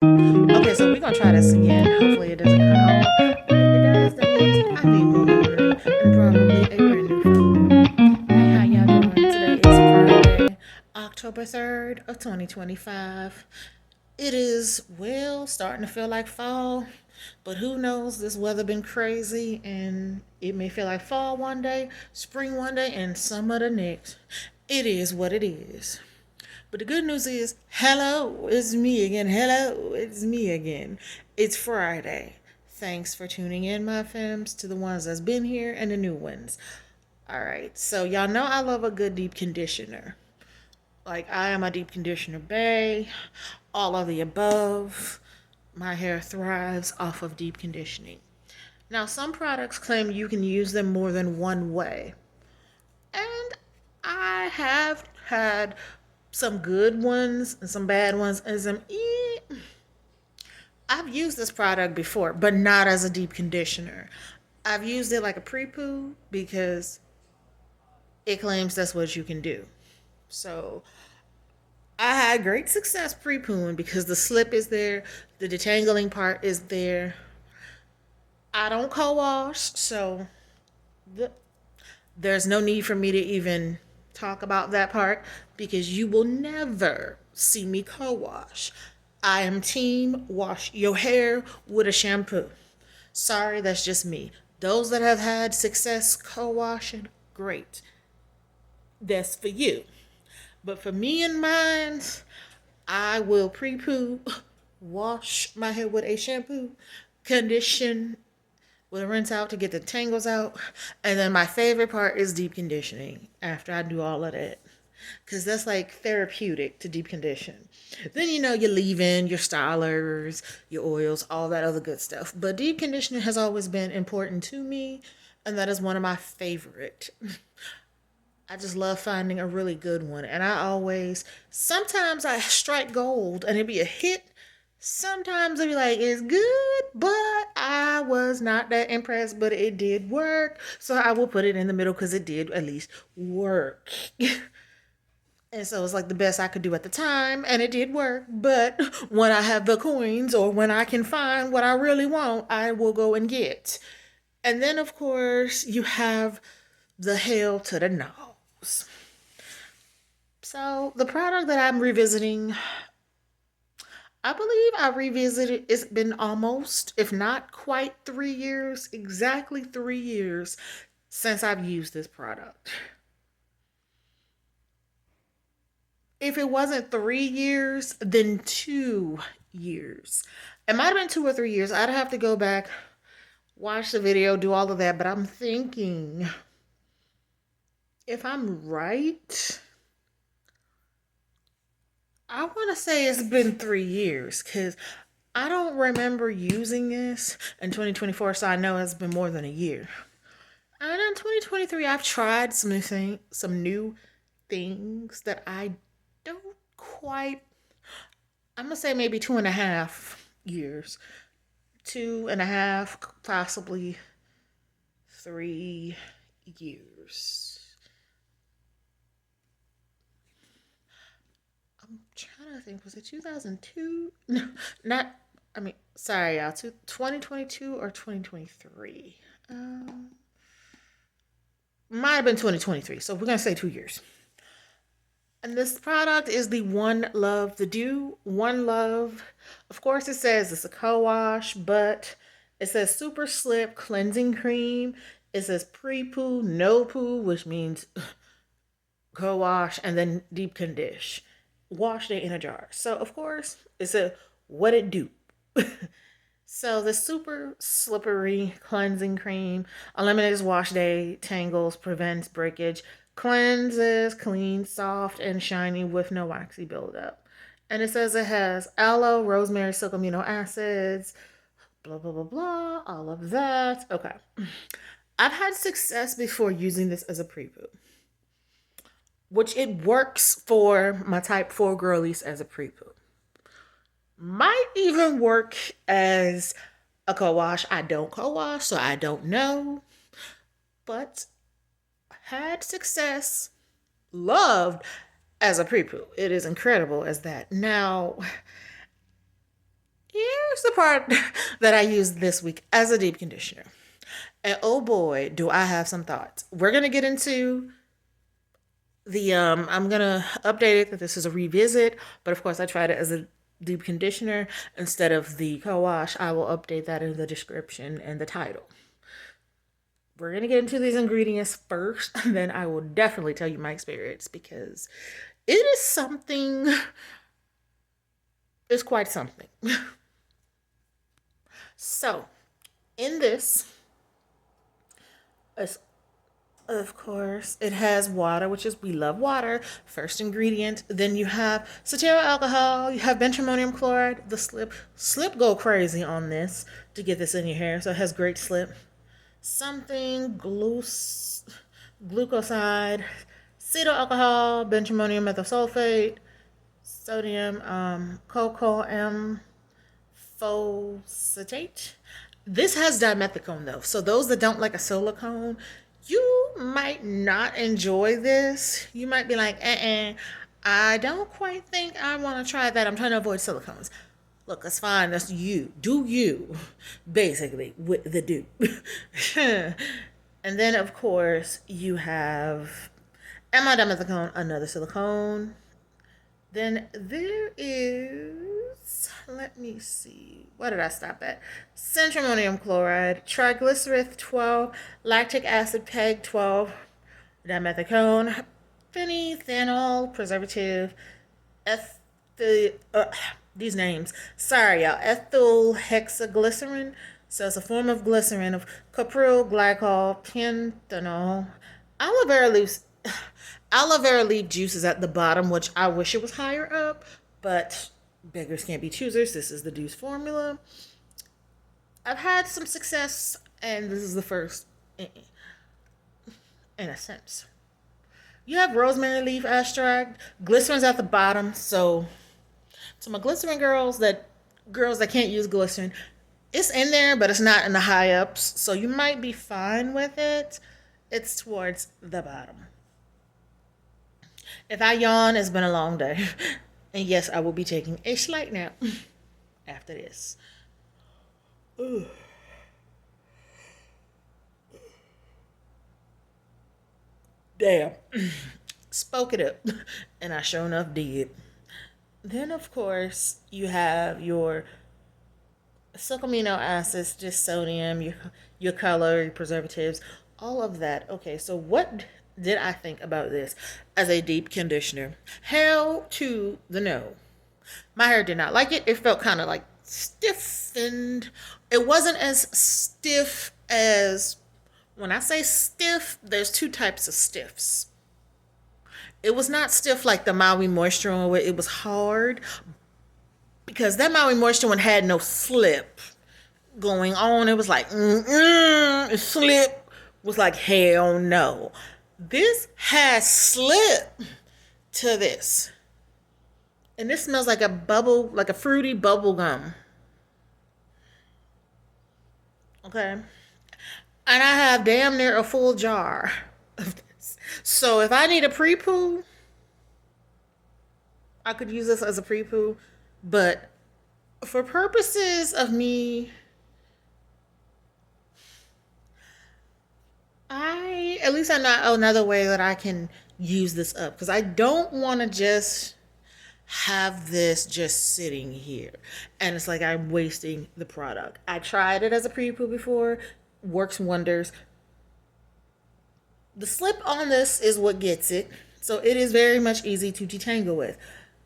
Okay, so we're gonna try this again. Hopefully it doesn't cut off. But if it does, that means I need more memory and probably a brand new phone. Hey, how y'all doing? Today is Friday, October 3rd of 2025. It is, well, starting to feel like fall, but who knows? This weather been crazy and it may feel like fall one day, spring one day, and summer the next. It is what it is. But the good news is, hello, it's me again. Hello, it's me again. It's Friday. Thanks for tuning in, my fams, to the ones that's been here and the new ones. All right, so y'all know I love a good deep conditioner. Like, I am a deep conditioner bae, all of the above. My hair thrives off of deep conditioning. Now, some products claim you can use them more than one way. And I have had some good ones and some bad ones and some I've used this product before, but not as a deep conditioner. I've used it like a pre-poo because it claims that's what you can do. So I had great success pre-pooing because the slip is there, the detangling part is there. I don't co-wash, so the, there's no need for me to even talk about that part because you will never see me co-wash. I am team wash your hair with a shampoo. Sorry, that's just me. Those that have had success co-washing, great. That's for you. But for me and mine, I will pre-poo, wash my hair with a shampoo, condition with a rinse out to get the tangles out. And then my favorite part is deep conditioning after I do all of that. Because that's like therapeutic to deep condition. Then you leave in your stylers, your oils, all that other good stuff. But deep conditioning has always been important to me, and that is one of my favorite. I just love finding a really good one. And sometimes I strike gold and it'd be a hit. Sometimes it'd be like, it's good, but I was not that impressed, but it did work. So I will put it in the middle because it did at least work. And so it's like the best I could do at the time, and it did work. But when I have the coins or when I can find what I really want, I will go and get. And then, of course, you have the hell to the nose. So the product that I'm revisiting, I believe I revisited, it's been almost, if not quite 3 years, exactly 3 years since I've used this product. If it wasn't 3 years, then 2 years. It might have been 2 or 3 years. I'd have to go back, watch the video, do all of that. But I'm thinking, if I'm right, I want to say it's been 3 years because I don't remember using this in 2024. So I know it's been more than a year. And in 2023, I've tried some new things that I don't quite. I'm gonna say maybe 2.5 years, 2.5, possibly 3 years. I'm trying to think. Was it 2002? No, not. I mean, sorry, y'all. 2022 or 2023? Might have been 2023. So we're gonna say 2 years. And this product is the One Love, the Doux One Love. Of course, it says it's a co-wash, but it says Super Slip Cleansing Cream. It says pre-poo, no poo, which means co-wash, and then deep condition. Wash it in a jar. So, of course, it said what it do. So the super slippery cleansing cream eliminates wash day tangles, prevents breakage, cleanses, clean, soft, and shiny with no waxy buildup. And it says it has aloe, rosemary, silk amino acids, blah, blah, blah, blah, all of that. Okay. I've had success before using this as a pre-poo, which it works for my type 4 girlies as a pre-poo. Might even work as a co-wash. I don't co-wash, so I don't know. But had success, loved as a pre-poo. It is incredible as that. Now, here's the part that I used this week as a deep conditioner. And oh boy, do I have some thoughts. We're going to get into I'm going to update it that this is a revisit, but of course I tried it as a deep conditioner instead of the co-wash. I will update that in the description and the title. We're going to get into these ingredients first, and then I will definitely tell you my experience because it is something, it's quite something. So, in this, of course, it has water, which is, we love water, first ingredient. Then you have cetyl alcohol, you have benchimonium chloride, the slip. Slip go crazy on this to get this in your hair, so it has great slip. Something, glucoside, cetyl alcohol, benchimonium methosulfate, sodium, cocoam phosphatate. This has dimethicone though, so those that don't like a silicone, you might not enjoy this. You might be like, I don't quite think I want to try that. I'm trying to avoid silicones. Look, that's fine. That's you. Do you, basically, with the Doux. And then, of course, you have dimethicone, another silicone. Then there is, let me see, what did I stop at? Centramonium chloride, triglyceride 12, lactic acid PEG 12, dimethicone, phenethanol preservative, these names. Sorry, y'all. Ethyl hexaglycerin. So it's a form of glycerin of copryl glycol, pentanol, aloe vera leaves. Aloe vera leaf juice is at the bottom, which I wish it was higher up, but beggars can't be choosers. This is the Doux formula. I've had some success, and this is the first, in a sense. You have rosemary leaf extract. Glycerin's at the bottom, so my glycerin girls that can't use glycerin, it's in there, but it's not in the high ups, so you might be fine with it. It's towards the bottom. If I yawn, it's been a long day. And yes, I will be taking a slight nap after this. Ooh. Damn. Spoke it up. And I sure enough did. Then, of course, you have your amino acids, just sodium, your color, your preservatives, all of that. Okay, so what did I think about this as a deep conditioner? Hell to the no. My hair did not like it. It felt kind of like stiffened. It wasn't as stiff as, when I say stiff, there's two types of stiffs. It was not stiff like the Maui Moisture one where it was hard, because that Maui Moisture one had no slip going on. It was like, slip was like, hell no. This has slip to this. And this smells like a bubble, like a fruity bubble gum. Okay. And I have damn near a full jar of this. So if I need a pre-poo, I could use this as a pre-poo. But for purposes of me, at least I know another way that I can use this up, because I don't want to just have this just sitting here and it's like I'm wasting the product. I tried it as a pre-poo before, works wonders. The slip on this is what gets it, so it is very much easy to detangle with,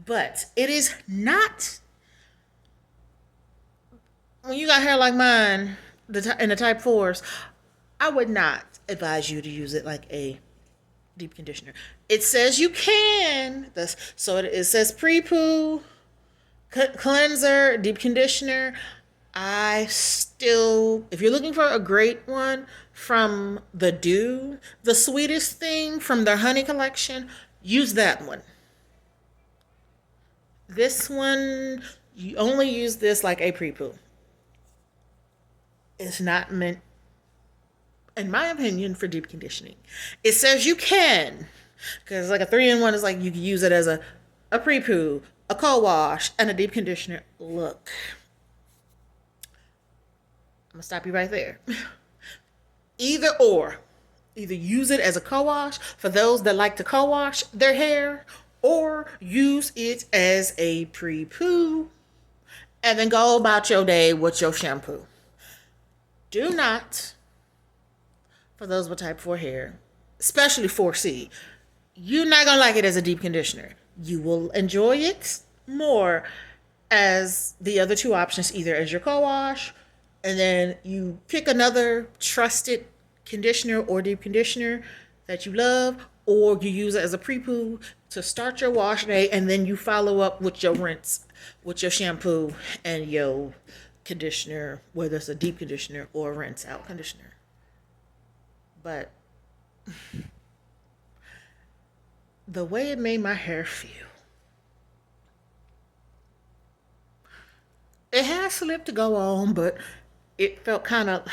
but it is not, when you got hair like mine, in the type 4s, I would not advise you to use it like a deep conditioner. It says you can. So it says pre-poo, cleanser, deep conditioner. If you're looking for a great one from the Doux, the sweetest thing from their honey collection, use that one. This one, you only use this like a pre-poo. It's not meant, in my opinion, for deep conditioning. It says you can, because like a 3-in-1 is like you can use it as a pre-poo, a co-wash, and a deep conditioner. Look, I'm gonna stop you right there. Either or. Either use it as a co-wash for those that like to co-wash their hair, or use it as a pre-poo and then go about your day with your shampoo. Do not, for those with type 4 hair, especially 4C, you're not gonna like it as a deep conditioner. You will enjoy it more as the other two options, either as your co-wash, and then you pick another trusted conditioner or deep conditioner that you love, or you use it as a pre-poo to start your wash day, and then you follow up with your rinse, with your shampoo and your conditioner, whether it's a deep conditioner or a rinse out conditioner. But the way it made my hair feel, it had slipped to go on, but it felt kind of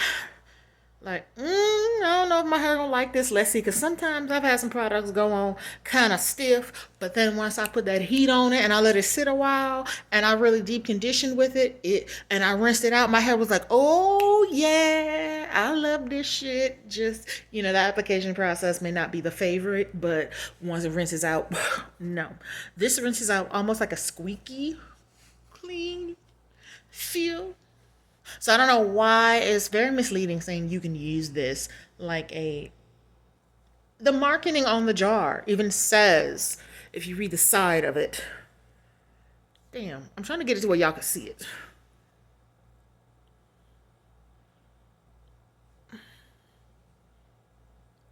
like, I don't know if my hair gonna like this. Let's see, because sometimes I've had some products go on kind of stiff, but then once I put that heat on it and I let it sit a while and I really deep conditioned with it, and I rinsed it out, my hair was like, oh yeah, I love this shit. Just, the application process may not be the favorite, but once it rinses out, no. This rinses out almost like a squeaky clean feel. So I don't know why it's very misleading saying you can use this like a. The marketing on the jar even says, if you read the side of it. Damn, I'm trying to get it to where y'all can see it.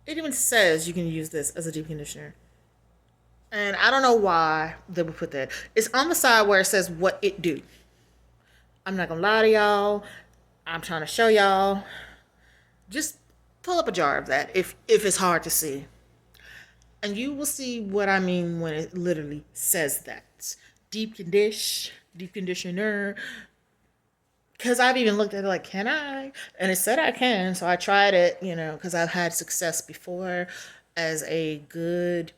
It even says you can use this as a deep conditioner. And I don't know why they would put that. It's on the side where it says what it do. I'm not gonna lie to y'all. I'm trying to show y'all. Just pull up a jar of that if it's hard to see. And you will see what I mean when it literally says that. Deep conditioner. Because I've even looked at it like, can I? And it said I can. So I tried it, because I've had success before as a good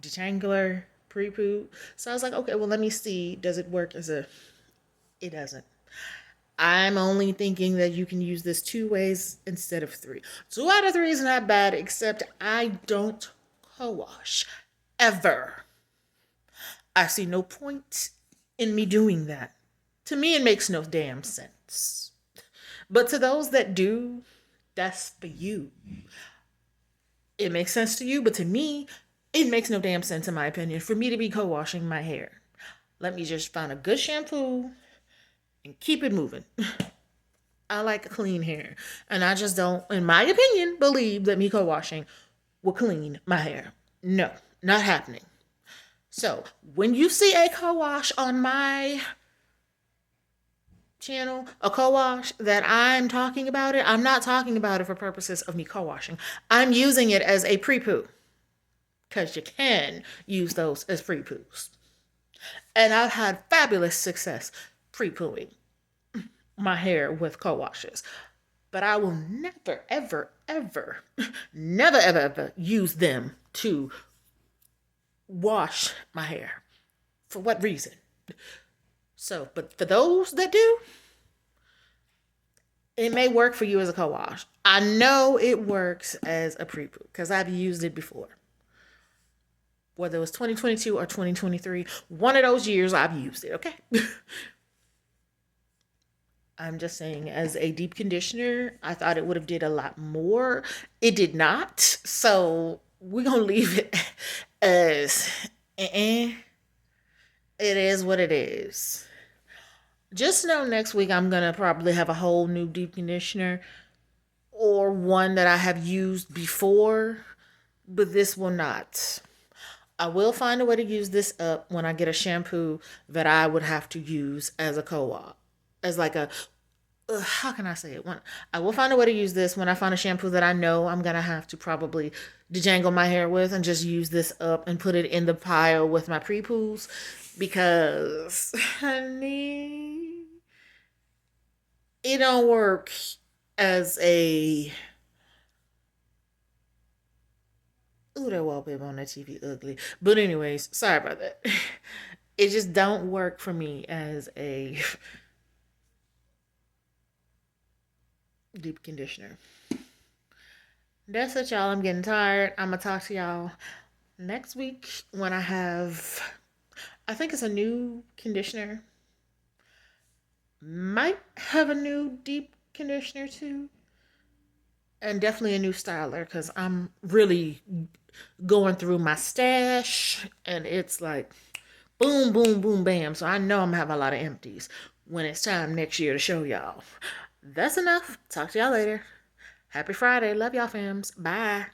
detangler pre-poo. So I was like, okay, well, let me see. Does it work as a. It doesn't. I'm only thinking that you can use this 2 ways instead of 3. 2 out of 3 is not bad, except I don't co-wash. Ever. I see no point in me doing that. To me, it makes no damn sense. But to those that do, that's for you. It makes sense to you, but to me, it makes no damn sense, in my opinion, for me to be co-washing my hair. Let me just find a good shampoo and keep it moving. I like clean hair. And I just don't, in my opinion, believe that me co-washing will clean my hair. No, not happening. So when you see a co-wash on my channel, a co-wash that I'm talking about it, I'm not talking about it for purposes of me co-washing. I'm using it as a pre-poo. Because you can use those as pre-poos. And I've had fabulous success pre-pooing my hair with co-washes. But I will never, ever, ever, never, ever, ever use them to wash my hair. For what reason? So, but for those that do, it may work for you as a co-wash. I know it works as a pre-poo because I've used it before. Whether it was 2022 or 2023, one of those years I've used it, okay? I'm just saying, as a deep conditioner, I thought it would have did a lot more. It did not. So we're going to leave it as it is what it is. Just know next week I'm going to probably have a whole new deep conditioner or one that I have used before, but this will not. I will find a way to use this up when I get a shampoo that I would have to use as a co-op. As like a, how can I say it? I will find a way to use this when I find a shampoo that I know I'm going to have to probably dejangle my hair with and just use this up and put it in the pile with my pre-poos. Because, honey, it don't work as a... Ooh, that wallpaper on that TV ugly. But anyways, sorry about that. It just don't work for me as a deep conditioner. That's it, y'all. I'm getting tired. I'm gonna talk to y'all next week when I think it's a new conditioner. Might have a new deep conditioner too. And definitely a new styler because I'm really going through my stash and it's like boom, boom, boom, bam. So I know I'm gonna have a lot of empties when it's time next year to show y'all. That's enough. Talk to y'all later. Happy Friday. Love y'all, fams. Bye.